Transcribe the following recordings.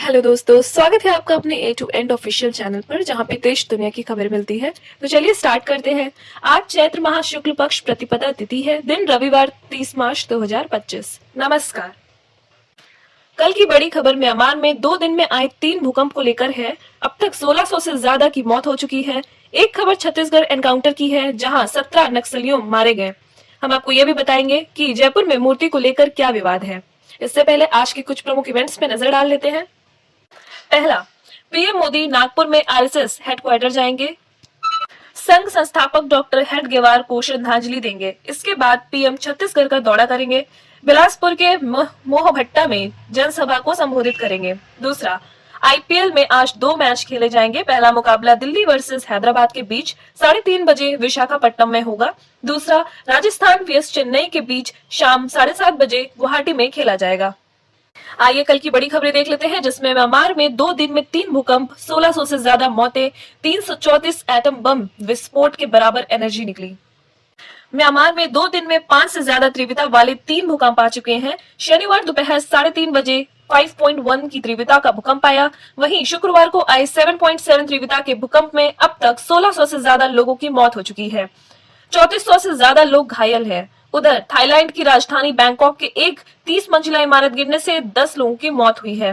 Hello दोस्तों, स्वागत है आपका अपने ए टू एंड ऑफिशियल चैनल पर, जहां पे देश दुनिया की खबर मिलती है। तो चलिए स्टार्ट करते हैं। आज चैत्र माह शुक्ल पक्ष प्रतिपदा तिथि है, दिन रविवार 30 मार्च 2025। नमस्कार। कल की बड़ी खबर म्यांमार में 2 दिन में आए 3 भूकंप को लेकर है। अब तक 1600 से ज्यादा की मौत हो चुकी है। एक खबर छत्तीसगढ़ एनकाउंटर की है, जहां 17 नक्सलियों मारे गए। हम आपको ये भी बताएंगे कि जयपुर में मूर्ति को लेकर क्या विवाद है। इससे पहले आज के कुछ प्रमुख इवेंट्स पे नजर डाल लेते हैं। पहला, पीएम मोदी नागपुर में आरएसएस हेडक्वार्टर जाएंगे। संघ संस्थापक डॉक्टर हेडगेवार को श्रद्धांजलि देंगे। इसके बाद पीएम छत्तीसगढ़ का दौरा करेंगे। बिलासपुर के मोहभट्टा में जनसभा को संबोधित करेंगे। दूसरा, आईपीएल में आज 2 मैच खेले जाएंगे। पहला मुकाबला दिल्ली वर्सेस हैदराबाद के बीच 3:30 बजे विशाखापट्टनम में होगा। दूसरा, राजस्थान vs चेन्नई के बीच शाम 7:30 बजे गुवाहाटी में खेला जाएगा। आइए कल की बड़ी खबरें देख लेते हैं, जिसमें म्यांमार में 2 दिन में 3 भूकंप, 1600 से ज्यादा मौतें, 334 एटम बम विस्फोट के बराबर एनर्जी निकली। म्यांमार में 2 दिन में 5 से ज्यादा तीव्रता वाले 3 भूकंप आ चुके हैं। शनिवार दोपहर 3:30 बजे 5.1 की तीव्रता का भूकंप आया। वहीं शुक्रवार को आए 7.7 तीव्रता के भूकंप में अब तक 1600 से ज्यादा लोगों की मौत हो चुकी है। 3400 से ज्यादा लोग घायल हैं। उधर थाईलैंड की राजधानी बैंकॉक के एक 30 मंजिला इमारत गिरने से 10 लोगों की मौत हुई है।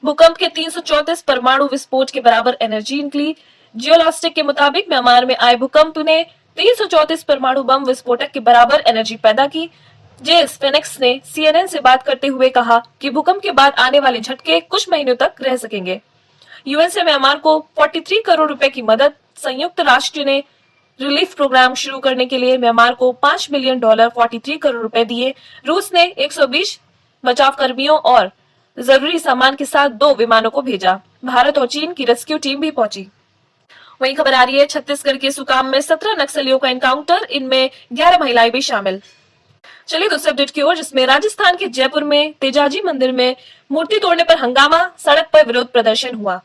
भूकंप के 334 परमाणु विस्फोट के बराबर एनर्जी निकली। जियोलॉजिस्टिक के मुताबिक म्यांमार में आए भूकंप ने 334 परमाणु बम विस्फोटक के बराबर एनर्जी पैदा की। जेस फेनिक्स ने सीएनएन से बात करते हुए कहा कि भूकंप के बाद आने वाले झटके कुछ महीनों तक रह सकेंगे। यूएन से म्यांमार को 43 करोड़ रुपए की मदद। संयुक्त राष्ट्र ने रिलीफ प्रोग्राम शुरू करने के लिए म्यांमार को $5 मिलियन 43 करोड़ रुपए दिए। रूस ने 120 बचाव कर्मियों और जरूरी सामान के साथ 2 विमानों को भेजा। भारत और चीन की रेस्क्यू टीम भी पहुंची। वही खबर आ रही है छत्तीसगढ़ के सुकाम में 17 नक्सलियों का एनकाउंटर, इनमें 11 महिलाएं भी शामिल। चलिए दूसरे अपडेट की ओर, जिसमें राजस्थान के जयपुर में तेजाजी मंदिर में मूर्ति तोड़ने पर हंगामा, सड़क पर विरोध प्रदर्शन हुआ।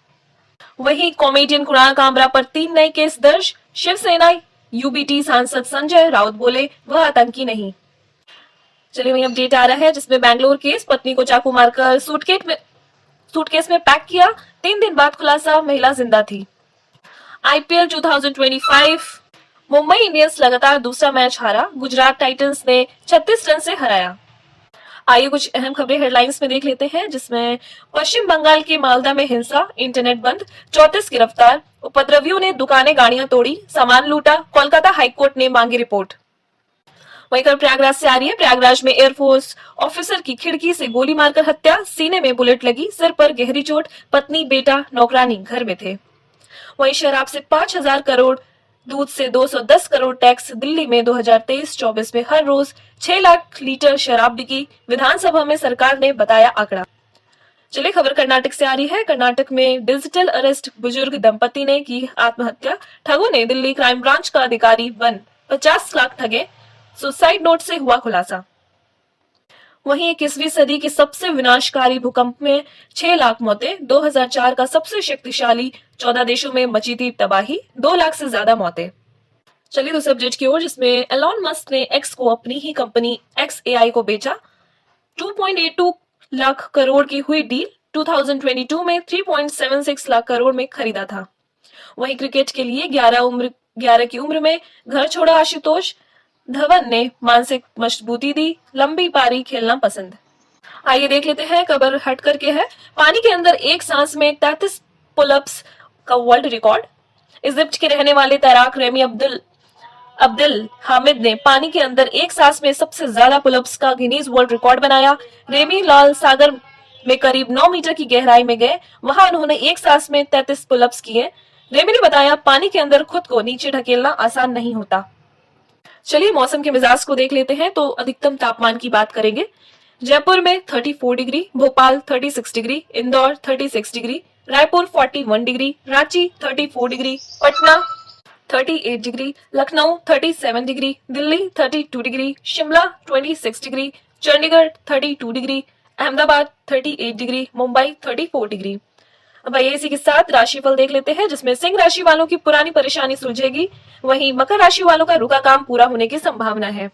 वहीं कॉमेडियन कुणाल कामरा पर 3 नए केस दर्ज। शिवसेना यूबीटी सांसद संजय राउत बोले वह आतंकी नहीं। चलिए वही अपडेट आ रहा है, जिसमें बैंगलोर केस, पत्नी को चाकू मारकर सूटकेस में पैक किया। 3 दिन बाद खुलासा, महिला जिंदा थी। आईपीएल 2025, मुंबई इंडियंस लगातार दूसरा मैच हारा। गुजरात टाइटंस ने 36 रन से हराया। आइए कुछ अहम खबरें हेडलाइंस में देख लेते हैं, जिसमें पश्चिम बंगाल के मालदा में हिंसा, इंटरनेट बंद, 34 गिरफ्तार। उपद्रवियों ने दुकानें गाड़ियां तोड़ी, सामान लूटा। कोलकाता हाईकोर्ट ने मांगी रिपोर्ट। वहीं खबर प्रयागराज से आ रही है। प्रयागराज में एयरफोर्स ऑफिसर की खिड़की से गोली मारकर हत्या, सीने में बुलेट लगी, सिर पर गहरी चोट। पत्नी बेटा नौकरानी घर में थे। वहीं शराब से 5000 करोड़, दूध से 210 करोड़ टैक्स। दिल्ली में 2023-24 में हर रोज 6 लाख लीटर शराब बिकी। विधानसभा में सरकार ने बताया आंकड़ा। चलिए खबर कर्नाटक से आ रही है। कर्नाटक में डिजिटल अरेस्ट, बुजुर्ग दंपति ने की आत्महत्या। ठगों ने दिल्ली क्राइम ब्रांच का अधिकारी बन 50 लाख ठगे। सुसाइड नोट से हुआ खुलासा। वहीं 21वीं सदी के सबसे विनाशकारी भूकंप में 6 लाख मौतें। 2004 का सबसे शक्तिशाली, 14 देशों में मची थी तबाही, 2 लाख से ज्यादा मौतें। चलिए दूसरे अपडेट की ओर, जिसमें एलॉन मस्क ने एक्स को अपनी ही कंपनी XAI को बेचा। 2.82 लाख करोड़ की हुई डील। 2022 में 3.76 लाख करोड़ में खरीदा था। वहीं क्रिकेट के लिए 11 की उम्र में घर छोड़ा आशुतोष धवन ने मानसिक मजबूती दी, लंबी पारी खेलना पसंद। आइए देख लेते हैं खबर हट करके है। पानी के अंदर एक सांस में 33 पुलअप्स का वर्ल्ड रिकॉर्ड। इजिप्ट के रहने वाले तैराक रेमी अब्दुल हामिद ने पानी के अंदर एक सांस में सबसे ज्यादा पुलअप्स का गिनीज वर्ल्ड रिकॉर्ड बनाया। रेमी लाल सागर में करीब 9 मीटर की गहराई में गए। वहां उन्होंने एक सांस में 33 पुलअप्स किए। रेमी ने बताया, पानी के अंदर खुद को नीचे ढकेलना आसान नहीं होता। चलिए मौसम के मिजाज को देख लेते हैं। तो अधिकतम तापमान की बात करेंगे। जयपुर में 34 degree, Bhopal 36 degree, Indore 36 degree, Raipur 41 degree, Ranchi 34 degree, Patna 38 degree, Lucknow 37 degree, Delhi 32 degree, Shimla 26 degree, Chandigarh 32 degree, Ahmedabad 38 degree, Mumbai 34 degree. अब आइए इसी के साथ राशिफल देख लेते हैं, जिसमें सिंह राशि वालों की पुरानी परेशानी सुलझेगी। वहीं मकर राशि वालों का रुका काम पूरा होने की संभावना है।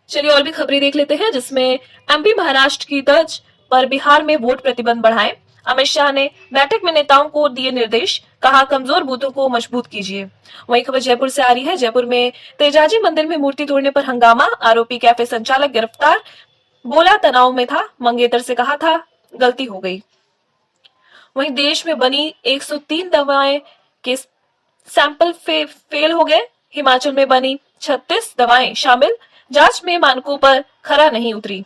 चलिए और भी खबरें देख लेते हैं, जिसमें एमपी महाराष्ट्र की तर्ज पर बिहार में वोट प्रतिबंध बढ़ाएं। अमित शाह ने बैठक में नेताओं को दिए निर्देश, कहा कमजोर बूथों को मजबूत कीजिए। वहीं खबर जयपुर से आ रही है। जयपुर में तेजाजी मंदिर में मूर्ति तोड़ने पर हंगामा, आरोपी कैफे संचालक गिरफ्तार, बोला तनाव में था, मंगेतर से कहा था गलती हो गई। वहीं देश में बनी 103 दवाएं के सैंपल फेल हो गए। हिमाचल में बनी 36 दवाएं शामिल, जांच में मानकों पर खरा नहीं उतरी।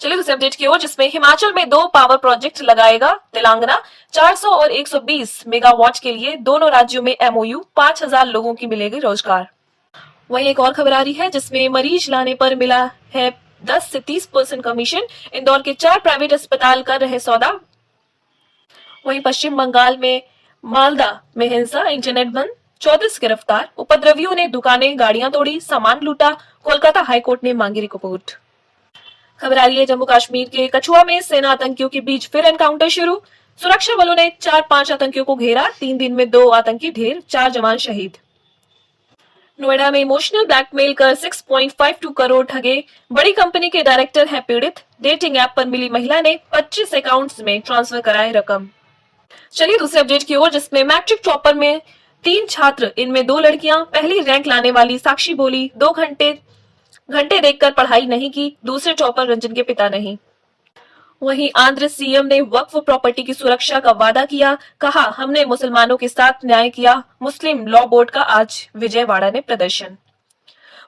चलिए दूसरे अपडेट की ओर, जिसमें हिमाचल में 2 पावर प्रोजेक्ट लगाएगा तेलंगाना, 400 और 120 मेगावाट के लिए दोनों राज्यों में एमओयू, 5000 लोगों की मिलेगी रोजगार। वहीं एक और खबर आ रही है, जिसमें मरीज लाने पर मिला है 10 से 30% कमीशन, इंदौर के 4 प्राइवेट अस्पताल कर रहे सौदा। वहीं पश्चिम बंगाल में मालदा में हिंसा, इंटरनेट बंद, 34 गिरफ्तार, उपद्रवियों ने दुकानें गाड़ियां तोड़ी, सामान लूटा, कोलकाता हाईकोर्ट ने मांगी रिपोर्ट। खबर आ रही है जम्मू कश्मीर के कठुआ में सेना आतंकियों के बीच फिर एनकाउंटर शुरू, सुरक्षा बलों ने 4-5 आतंकियों को घेरा, 3 दिन में 2 आतंकी ढेर, 4 जवान शहीद। नोएडा में इमोशनल ब्लैकमेल कर 6.52 करोड़ ठगे, बड़ी कंपनी के डायरेक्टर हैं पीड़ित, डेटिंग ऐप पर मिली महिला ने 25 अकाउंट्स में ट्रांसफर कराए रकम। चलिए दूसरे अपडेट की ओर, जिसमें मैट्रिक टॉपर में 3 छात्र, इनमें 2 लड़कियां, पहली रैंक लाने वाली साक्षी बोली 2 घंटे देखकर पढ़ाई नहीं की, दूसरे टॉपर रंजन के पिता नहीं। वहीं आंध्र सीएम ने वक्फ प्रॉपर्टी की सुरक्षा का वादा किया, कहा हमने मुसलमानों के साथ न्याय किया, मुस्लिम लॉ बोर्ड का आज विजयवाड़ा ने प्रदर्शन।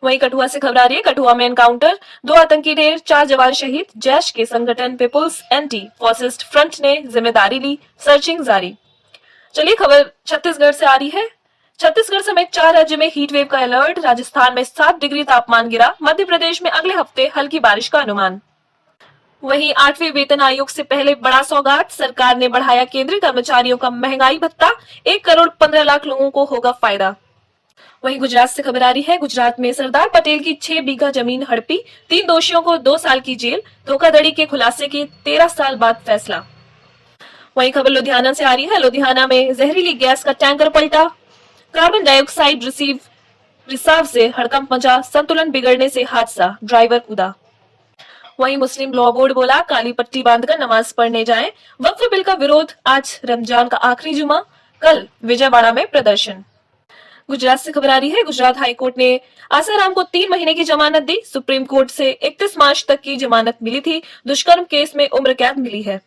वहीं कठुआ से खबर आ रही है, कठुआ में एनकाउंटर, 2 आतंकी ढेर, 4 जवान शहीद, जैश के संगठन पीपुल्स एंटी फासिस्ट फ्रंट ने जिम्मेदारी ली, सर्चिंग जारी। चलिए खबर छत्तीसगढ़ से आ रही है। छत्तीसगढ़ समेत 4 राज्य में हीट वेव का अलर्ट, राजस्थान में 7 डिग्री तापमान गिरा, मध्य प्रदेश में अगले हफ्ते हल्की बारिश का अनुमान। वहीं 8वें वेतन आयोग से पहले बड़ा सौगात, सरकार ने बढ़ाया केंद्रीय कर्मचारियों का महंगाई भत्ता, 1 करोड़ 15 लाख लोगों को होगा फायदा। वहीं गुजरात से खबर आ रही है, गुजरात में सरदार पटेल की 6 बीघा जमीन हड़पी, 3 दोषियों को 2 साल की जेल, धोखाधड़ी के खुलासे के 13 साल बाद फैसला। वहीं खबर लुधियाना से आ रही है, लुधियाना में जहरीली गैस का टैंकर पलटा, कार्बन डाइऑक्साइड रिसाव से हड़कंप मचा, संतुलन बिगड़ने से हादसा, ड्राइवर कूदा। वहीं मुस्लिम लॉ बोर्ड बोला काली पट्टी बांधकर नमाज पढ़ने जाएं, वक्फ बिल का विरोध, आज रमजान का आखिरी जुमा, कल विजयवाड़ा में प्रदर्शन। गुजरात से खबर आ रही है, गुजरात हाईकोर्ट ने आसाराम को 3 महीने की जमानत दी, सुप्रीम कोर्ट से 31 मार्च तक की जमानत मिली थी, दुष्कर्म केस में उम्र कैद मिली है।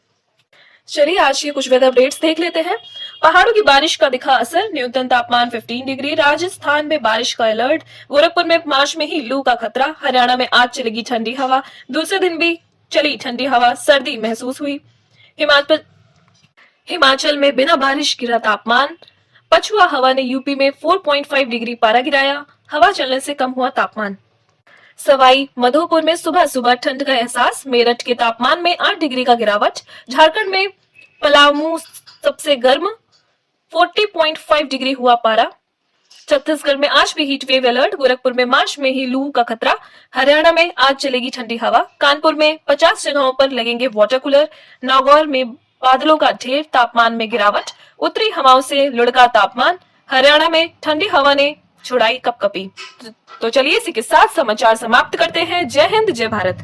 चलिए आज के कुछ वेदर अपडेट्स देख लेते हैं। पहाड़ों की बारिश का दिखा असर, न्यूनतम तापमान 15 डिग्री, राजस्थान में बारिश का अलर्ट, गोरखपुर में मार्च में ही लू का खतरा, हरियाणा में आज चलेगी ठंडी हवा, दूसरे दिन भी चली ठंडी हवा, सर्दी महसूस हुई। हिमाचल में बिना बारिश गिरा तापमान, पछुआ हवा ने यूपी में 4.5 डिग्री पारा गिराया, हवा चलने से कम हुआ तापमान। सवाई माधोपुर में सुबह सुबह ठंड का एहसास, मेरठ के तापमान में 8 डिग्री का गिरावट, झारखंड में पलामू सबसे गर्म 40.5 डिग्री हुआ पारा। छत्तीसगढ़ में आज भी हीट वेव अलर्ट, गोरखपुर में मार्च में ही लू का खतरा, हरियाणा में आज चलेगी ठंडी हवा, कानपुर में 50 जगहों पर लगेंगे वाटर कूलर, नागौर में बादलों का ढेर, तापमान में गिरावट, उत्तरी हवाओं से लुढ़का तापमान, हरियाणा में ठंडी हवा ने छुड़ाई कपकपी। तो चलिए इसी के साथ समाचार समाप्त करते हैं। जय हिंद, जय भारत।